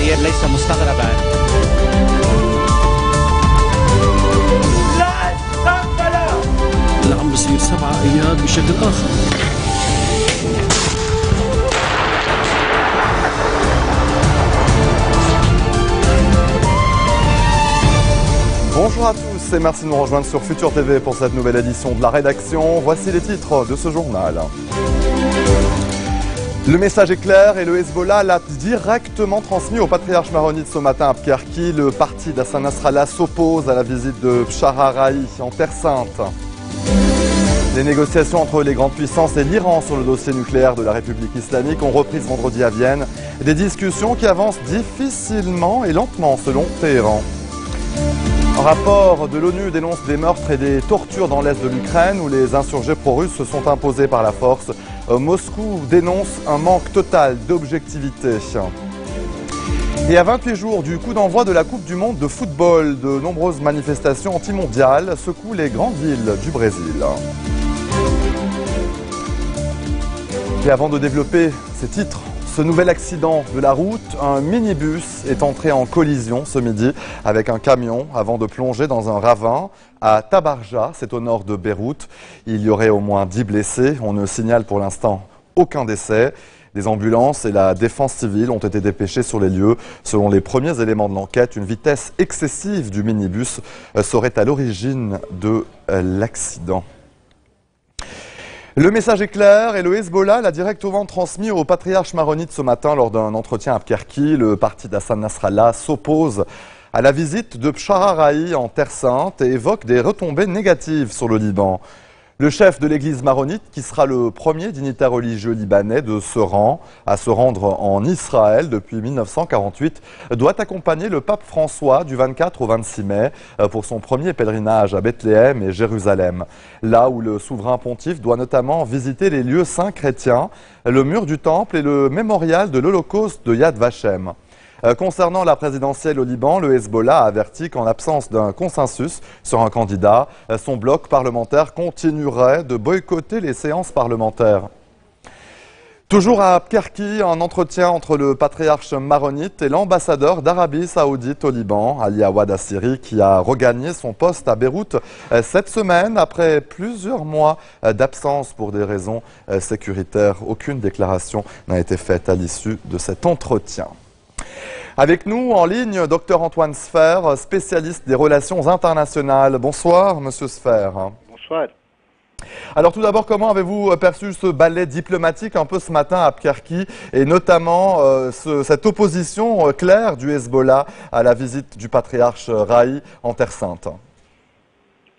التغيير ليس مستغربا. لا استقبل. اللي عم بصير 7 اياد بشكل اخر. Bonjour à tous et merci de nous rejoindre sur Futur TV pour cette nouvelle édition de la rédaction. Voici les titres de ce journal. Le message est clair et le Hezbollah l'a directement transmis au patriarche maronite ce matin à Pkerki. Le parti d'Hassan Nasrallah s'oppose à la visite de Bshara Rahi en Terre Sainte. Les négociations entre les grandes puissances et l'Iran sur le dossier nucléaire de la République islamique ont repris ce vendredi à Vienne. Des discussions qui avancent difficilement et lentement selon Téhéran. Un rapport de l'ONU dénonce des meurtres et des tortures dans l'est de l'Ukraine où les insurgés pro-russes se sont imposés par la force. Moscou dénonce un manque total d'objectivité. Et à 28 jours du coup d'envoi de la Coupe du Monde de football, de nombreuses manifestations antimondiales secouent les grandes villes du Brésil. Et avant de développer ces titres, ce nouvel accident de la route, un minibus est entré en collision ce midi avec un camion avant de plonger dans un ravin à Tabarja, c'est au nord de Beyrouth. Il y aurait au moins 10 blessés, on ne signale pour l'instant aucun décès. Des ambulances et la défense civile ont été dépêchées sur les lieux. Selon les premiers éléments de l'enquête, une vitesse excessive du minibus serait à l'origine de l'accident. Le message est clair et le Hezbollah l'a directement transmis au patriarche maronite ce matin lors d'un entretien à Pkerki. Le parti d'Hassan Nasrallah s'oppose à la visite de Bshara Rahi en Terre Sainte et évoque des retombées négatives sur le Liban. Le chef de l'église maronite, qui sera le premier dignitaire religieux libanais à se rendre en Israël depuis 1948, doit accompagner le pape François du 24 au 26 mai pour son premier pèlerinage à Bethléem et Jérusalem. Là où le souverain pontife doit notamment visiter les lieux saints chrétiens, le mur du temple et le mémorial de l'Holocauste de Yad Vashem. Concernant la présidentielle au Liban, le Hezbollah a averti qu'en l'absence d'un consensus sur un candidat, son bloc parlementaire continuerait de boycotter les séances parlementaires. Toujours à Pkerki, un entretien entre le patriarche maronite et l'ambassadeur d'Arabie Saoudite au Liban, Ali Awad Assiri, qui a regagné son poste à Beyrouth cette semaine après plusieurs mois d'absence pour des raisons sécuritaires. Aucune déclaration n'a été faite à l'issue de cet entretien. Avec nous en ligne, Dr Antoine Sfer, spécialiste des relations internationales. Bonsoir, Monsieur Sfer. Bonsoir. Alors tout d'abord, comment avez-vous perçu ce ballet diplomatique un peu ce matin à Pkerki et notamment cette opposition claire du Hezbollah à la visite du patriarche Rahi en Terre Sainte?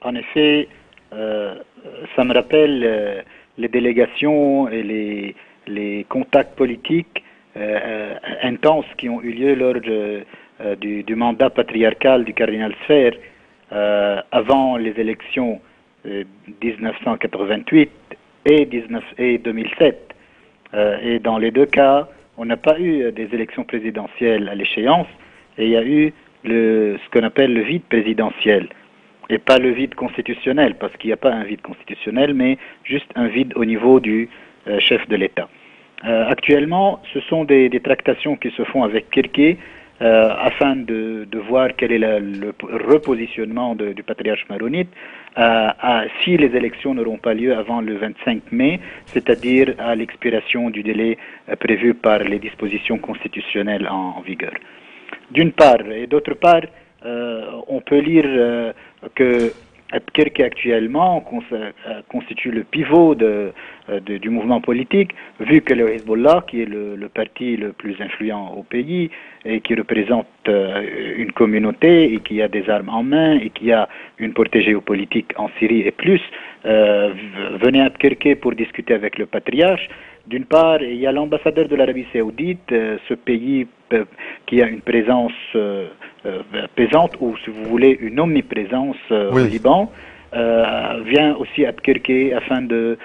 En effet, ça me rappelle les délégations et les contacts politiques intenses qui ont eu lieu lors du mandat patriarcal du cardinal Sfer avant les élections 1988 et 2007. Et dans les deux cas, on n'a pas eu des élections présidentielles à l'échéance et il y a eu ce qu'on appelle le vide présidentiel et pas le vide constitutionnel parce qu'il n'y a pas un vide constitutionnel mais juste un vide au niveau du chef de l'État. Actuellement, ce sont des tractations qui se font avec Kirki afin de voir quel est le repositionnement du patriarche maronite si les élections n'auront pas lieu avant le 25 mai, c'est-à-dire à l'expiration du délai prévu par les dispositions constitutionnelles en vigueur. D'une part, et d'autre part, on peut lire que Pkerki actuellement constitue le pivot du mouvement politique, vu que le Hezbollah, qui est le parti le plus influent au pays et qui représente une communauté et qui a des armes en main et qui a une portée géopolitique en Syrie et plus, venait à Pkerki pour discuter avec le patriarche. D'une part, il y a l'ambassadeur de l'Arabie Saoudite, ce pays qui a une présence pesante ou, si vous voulez, une omniprésence au Liban, vient aussi à Pkerki afin de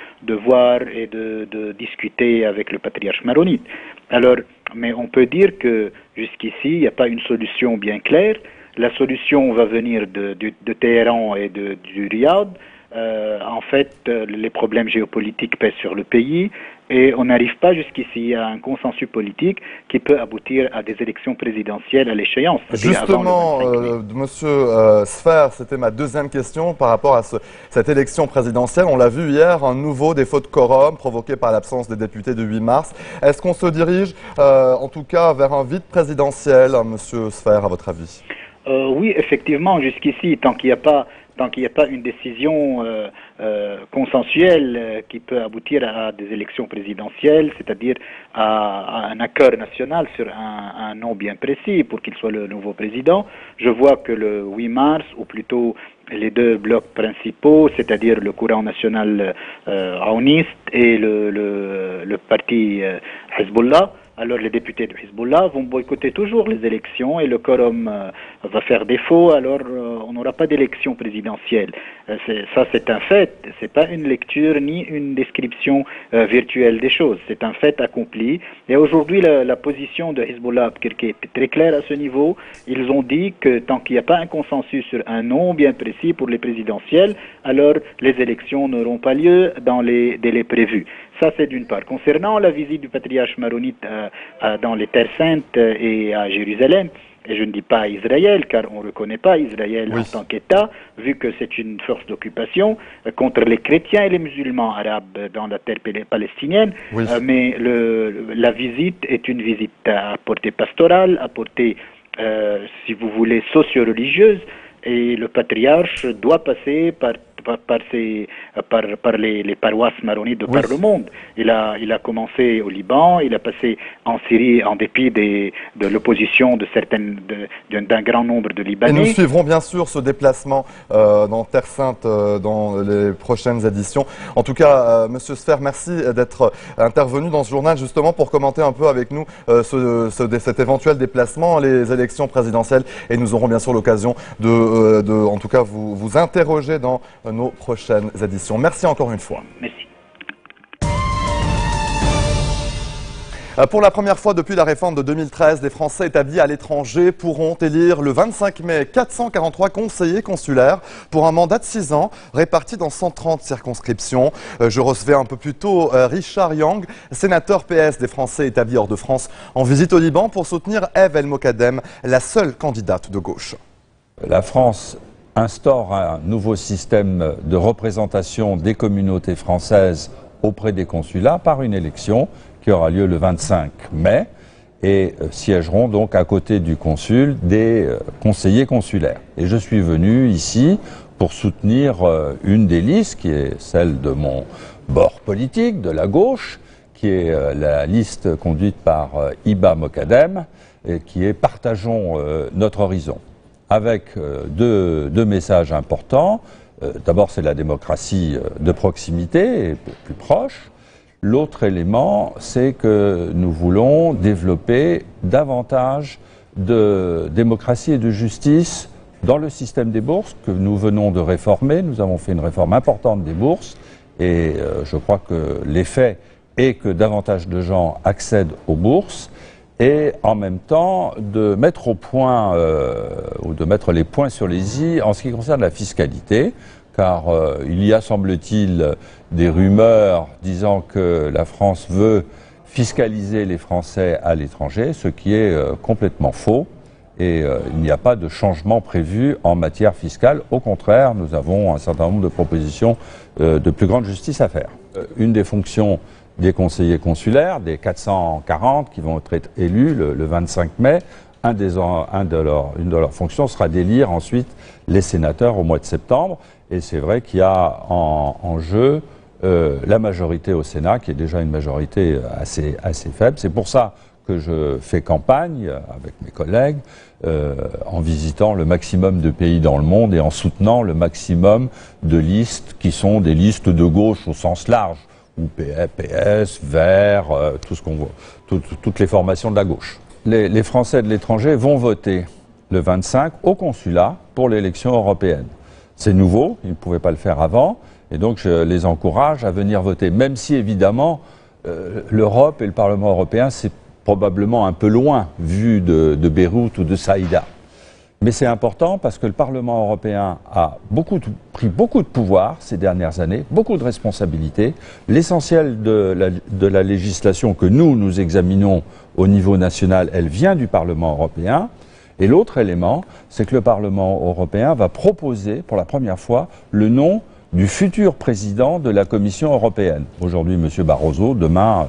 voir et de discuter avec le patriarche maronite. Alors, mais on peut dire que jusqu'ici, il n'y a pas une solution bien claire. La solution va venir de Téhéran et du Riyad. en fait, les problèmes géopolitiques pèsent sur le pays et on n'arrive pas jusqu'ici à un consensus politique qui peut aboutir à des élections présidentielles à l'échéance. Justement, Monsieur Sfer, c'était ma deuxième question par rapport à cette élection présidentielle. On l'a vu hier, un nouveau défaut de quorum provoqué par l'absence des députés du 8 mars. Est-ce qu'on se dirige, en tout cas, vers un vide présidentiel, Monsieur Sfer, à votre avis? Oui, effectivement, jusqu'ici, tant qu'il n'y a pas une décision consensuelle qui peut aboutir à des élections présidentielles, c'est-à-dire à un accord national sur un nom bien précis pour qu'il soit le nouveau président, je vois que le 8 mars, ou plutôt les deux blocs principaux, c'est-à-dire le courant national aouniste et le parti Hezbollah, alors les députés de Hezbollah vont boycotter toujours les élections et le quorum va faire défaut, alors on n'aura pas d'élection présidentielle. Ça c'est un fait, c'est pas une lecture ni une description virtuelle des choses, c'est un fait accompli. Et aujourd'hui la position de Hezbollah est très claire à ce niveau. Ils ont dit que tant qu'il n'y a pas un consensus sur un nom bien précis pour les présidentielles, alors les élections n'auront pas lieu dans les délais prévus. Ça, c'est d'une part. Concernant la visite du patriarche maronite dans les Terres Saintes et à Jérusalem, et je ne dis pas Israël, car on ne reconnaît pas Israël en tant qu'État, vu que c'est une force d'occupation contre les chrétiens et les musulmans arabes dans la terre palestinienne. Mais la visite est une visite à portée pastorale, à portée, si vous voulez, socio-religieuse, et le patriarche doit passer par les paroisses maronites de par le monde. Il a commencé au Liban, il a passé en Syrie en dépit de l'opposition d'un grand nombre de Libanais. Et nous suivrons bien sûr ce déplacement dans Terre Sainte dans les prochaines éditions. En tout cas, Monsieur Sfer, merci d'être intervenu dans ce journal justement pour commenter un peu avec nous cet éventuel déplacement, les élections présidentielles, et nous aurons bien sûr l'occasion en tout cas, vous interroger dans nos prochaines éditions. Merci encore une fois. Merci. Pour la première fois depuis la réforme de 2013, les Français établis à l'étranger pourront élire le 25 mai 443 conseillers consulaires pour un mandat de 6 ans répartis dans 130 circonscriptions. Je recevais un peu plus tôt Richard Yang, sénateur PS des Français établis hors de France, en visite au Liban pour soutenir Eve El Mokadem, la seule candidate de gauche. La France instaure un nouveau système de représentation des communautés françaises auprès des consulats par une élection qui aura lieu le 25 mai et siégeront donc à côté du consul des conseillers consulaires. Et je suis venu ici pour soutenir une des listes qui est celle de mon bord politique, de la gauche, qui est la liste conduite par Hiba Mokadem et qui est « Partageons notre horizon ». Avec deux messages importants. D'abord, c'est la démocratie de proximité et plus proche. L'autre élément, c'est que nous voulons développer davantage de démocratie et de justice dans le système des bourses que nous venons de réformer. Nous avons fait une réforme importante des bourses et je crois que l'effet est que davantage de gens accèdent aux bourses, et en même temps de mettre au point ou de mettre les points sur les i en ce qui concerne la fiscalité, car il y a, semble-t-il, des rumeurs disant que la France veut fiscaliser les Français à l'étranger, ce qui est complètement faux, et il n'y a pas de changement prévu en matière fiscale. Au contraire, nous avons un certain nombre de propositions de plus grande justice à faire. Une des fonctions des conseillers consulaires, des 440 qui vont être élus le 25 mai. Une de leurs fonctions sera d'élire ensuite les sénateurs au mois de septembre. Et c'est vrai qu'il y a en jeu la majorité au Sénat, qui est déjà une majorité assez faible. C'est pour ça que je fais campagne avec mes collègues en visitant le maximum de pays dans le monde et en soutenant le maximum de listes qui sont des listes de gauche au sens large, ou PS, Verts, tout ce qu'on voit, toutes les formations de la gauche. Les Français de l'étranger vont voter le 25 au consulat pour l'élection européenne. C'est nouveau, ils ne pouvaient pas le faire avant, et donc je les encourage à venir voter, même si évidemment l'Europe et le Parlement européen, c'est probablement un peu loin, vu de Beyrouth ou de Saïda. Mais c'est important parce que le Parlement européen a pris beaucoup de pouvoir ces dernières années, beaucoup de responsabilités. L'essentiel de la législation que nous examinons au niveau national, elle vient du Parlement européen. Et l'autre élément, c'est que le Parlement européen va proposer pour la première fois le nom du futur président de la Commission européenne. Aujourd'hui, M. Barroso, demain...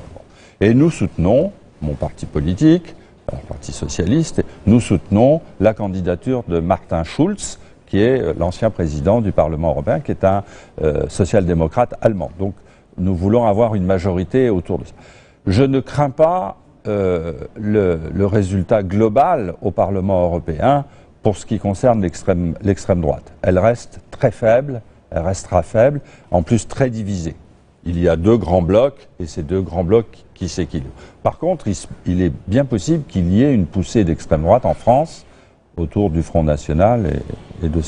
Et nous soutenons, mon parti politique, le Parti socialiste, nous soutenons la candidature de Martin Schulz, qui est l'ancien président du Parlement européen, qui est un social-démocrate allemand. Donc nous voulons avoir une majorité autour de ça. Je ne crains pas le résultat global au Parlement européen pour ce qui concerne l'extrême droite. Elle reste très faible, elle restera faible, en plus très divisée. Il y a deux grands blocs, et ces deux grands blocs qui s'équilibrent. Par contre, il est bien possible qu'il y ait une poussée d'extrême droite en France, autour du Front National et de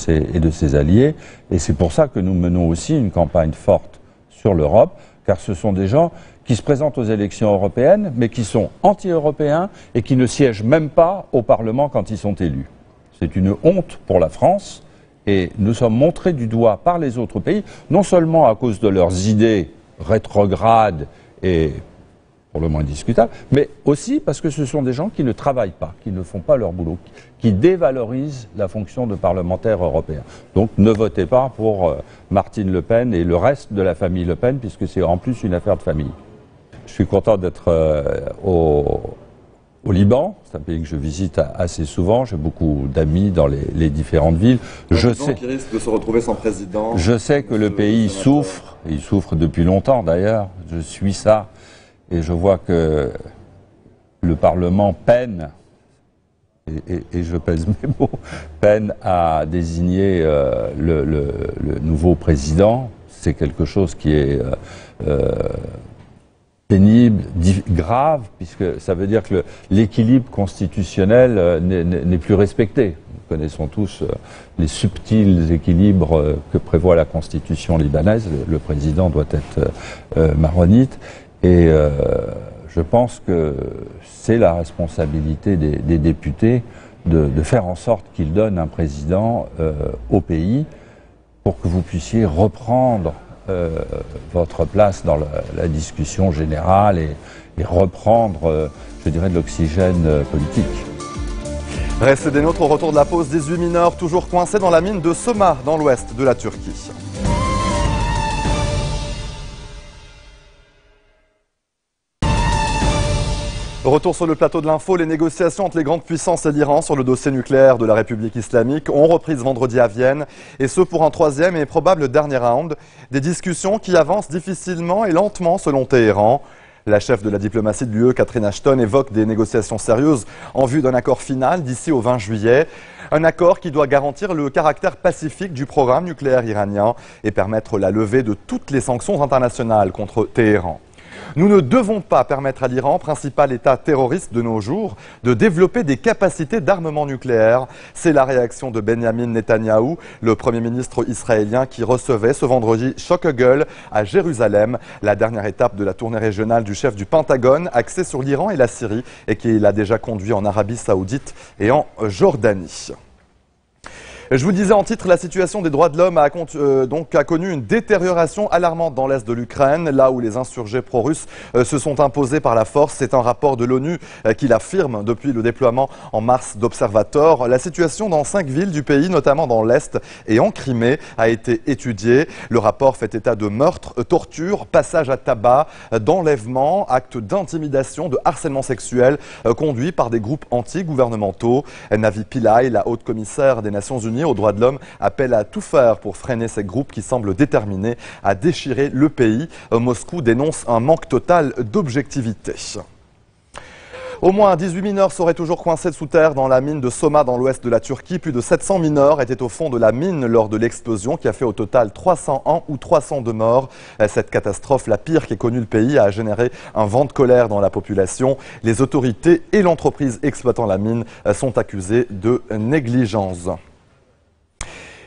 ses alliés. Et c'est pour ça que nous menons aussi une campagne forte sur l'Europe, car ce sont des gens qui se présentent aux élections européennes, mais qui sont anti-européens et qui ne siègent même pas au Parlement quand ils sont élus. C'est une honte pour la France, et nous sommes montrés du doigt par les autres pays, non seulement à cause de leurs idées rétrogrades et pour le moins discutables, mais aussi parce que ce sont des gens qui ne travaillent pas, qui ne font pas leur boulot, qui dévalorisent la fonction de parlementaire européen. Donc ne votez pas pour Marine Le Pen et le reste de la famille Le Pen, puisque c'est en plus une affaire de famille. Je suis content d'être au Liban, c'est un pays que je visite assez souvent, j'ai beaucoup d'amis dans les différentes villes. Je sais qui risque de se retrouver sans président. Je sais que le pays souffre, et il souffre depuis longtemps d'ailleurs, je suis ça, et je vois que le Parlement peine, et je pèse mes mots, peine à désigner le nouveau président. C'est quelque chose qui est pénible, grave, puisque ça veut dire que l'équilibre constitutionnel n'est plus respecté. Nous connaissons tous les subtils équilibres que prévoit la constitution libanaise. Le président doit être maronite. Et je pense que c'est la responsabilité des députés de faire en sorte qu'ils donnent un président au pays pour que vous puissiez reprendre votre place dans la discussion générale et reprendre, je dirais, de l'oxygène politique. Restez des nôtres au retour de la pause. 18 mineurs toujours coincés dans la mine de Soma, dans l'ouest de la Turquie. Retour sur le plateau de l'info, les négociations entre les grandes puissances et l'Iran sur le dossier nucléaire de la République islamique ont repris vendredi à Vienne, et ce pour un troisième et probable dernier round. Des discussions qui avancent difficilement et lentement selon Téhéran. La chef de la diplomatie de l'UE, Catherine Ashton, évoque des négociations sérieuses en vue d'un accord final d'ici au 20 juillet. Un accord qui doit garantir le caractère pacifique du programme nucléaire iranien et permettre la levée de toutes les sanctions internationales contre Téhéran. Nous ne devons pas permettre à l'Iran, principal État terroriste de nos jours, de développer des capacités d'armement nucléaire. C'est la réaction de Benjamin Netanyahou, le Premier ministre israélien qui recevait ce vendredi Choquegueule à Jérusalem, la dernière étape de la tournée régionale du chef du Pentagone, axée sur l'Iran et la Syrie, et qu'il a déjà conduit en Arabie Saoudite et en Jordanie. Je vous disais en titre, la situation des droits de l'homme a connu une détérioration alarmante dans l'est de l'Ukraine, là où les insurgés pro-russes se sont imposés par la force. C'est un rapport de l'ONU qui l'affirme depuis le déploiement en mars d'observateurs. La situation dans 5 villes du pays, notamment dans l'est et en Crimée, a été étudiée. Le rapport fait état de meurtres, tortures, passages à tabac, d'enlèvements, actes d'intimidation, de harcèlement sexuel conduits par des groupes anti-gouvernementaux. Navi Pillay, la haute commissaire des Nations Unies aux droits de l'homme, appelle à tout faire pour freiner ces groupes qui semblent déterminés à déchirer le pays. Moscou dénonce un manque total d'objectivité. Au moins 18 mineurs seraient toujours coincés sous terre dans la mine de Soma dans l'ouest de la Turquie. Plus de 700 mineurs étaient au fond de la mine lors de l'explosion qui a fait au total 301 ou 302 morts. Cette catastrophe, la pire qu'ait connue le pays, a généré un vent de colère dans la population. Les autorités et l'entreprise exploitant la mine sont accusées de négligence.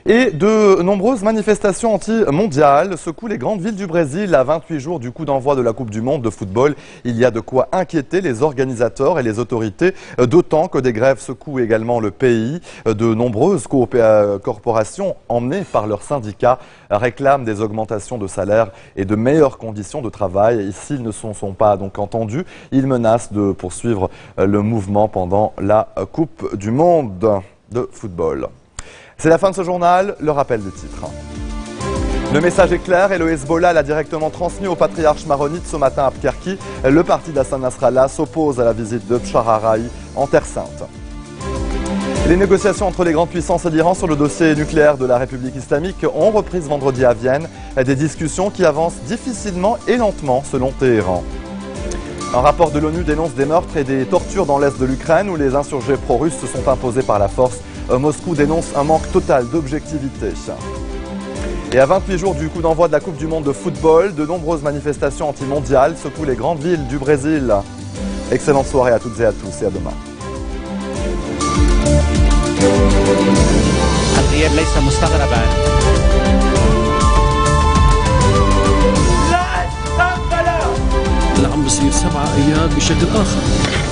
Et de nombreuses manifestations anti-mondiales secouent les grandes villes du Brésil à 28 jours du coup d'envoi de la Coupe du Monde de football. Il y a de quoi inquiéter les organisateurs et les autorités, d'autant que des grèves secouent également le pays. De nombreuses corporations, emmenées par leurs syndicats, réclament des augmentations de salaire et de meilleures conditions de travail. Et s'ils ne sont pas donc entendus, ils menacent de poursuivre le mouvement pendant la Coupe du Monde de football. C'est la fin de ce journal, le rappel du titre. Le message est clair et le Hezbollah l'a directement transmis au patriarche maronite ce matin à Pkerki. Le parti d'Hassan Nasrallah s'oppose à la visite de Bshar en Terre Sainte. Les négociations entre les grandes puissances et l'Iran sur le dossier nucléaire de la République islamique ont repris vendredi à Vienne. Des discussions qui avancent difficilement et lentement selon Téhéran. Un rapport de l'ONU dénonce des meurtres et des tortures dans l'est de l'Ukraine où les insurgés pro-russes se sont imposés par la force. Moscou dénonce un manque total d'objectivité. Et à 28 jours du coup d'envoi de la Coupe du Monde de football, de nombreuses manifestations anti-mondiales secouent les grandes villes du Brésil. Excellente soirée à toutes et à tous et à demain. اللي عم بصير 7 اياد بشكل اخر.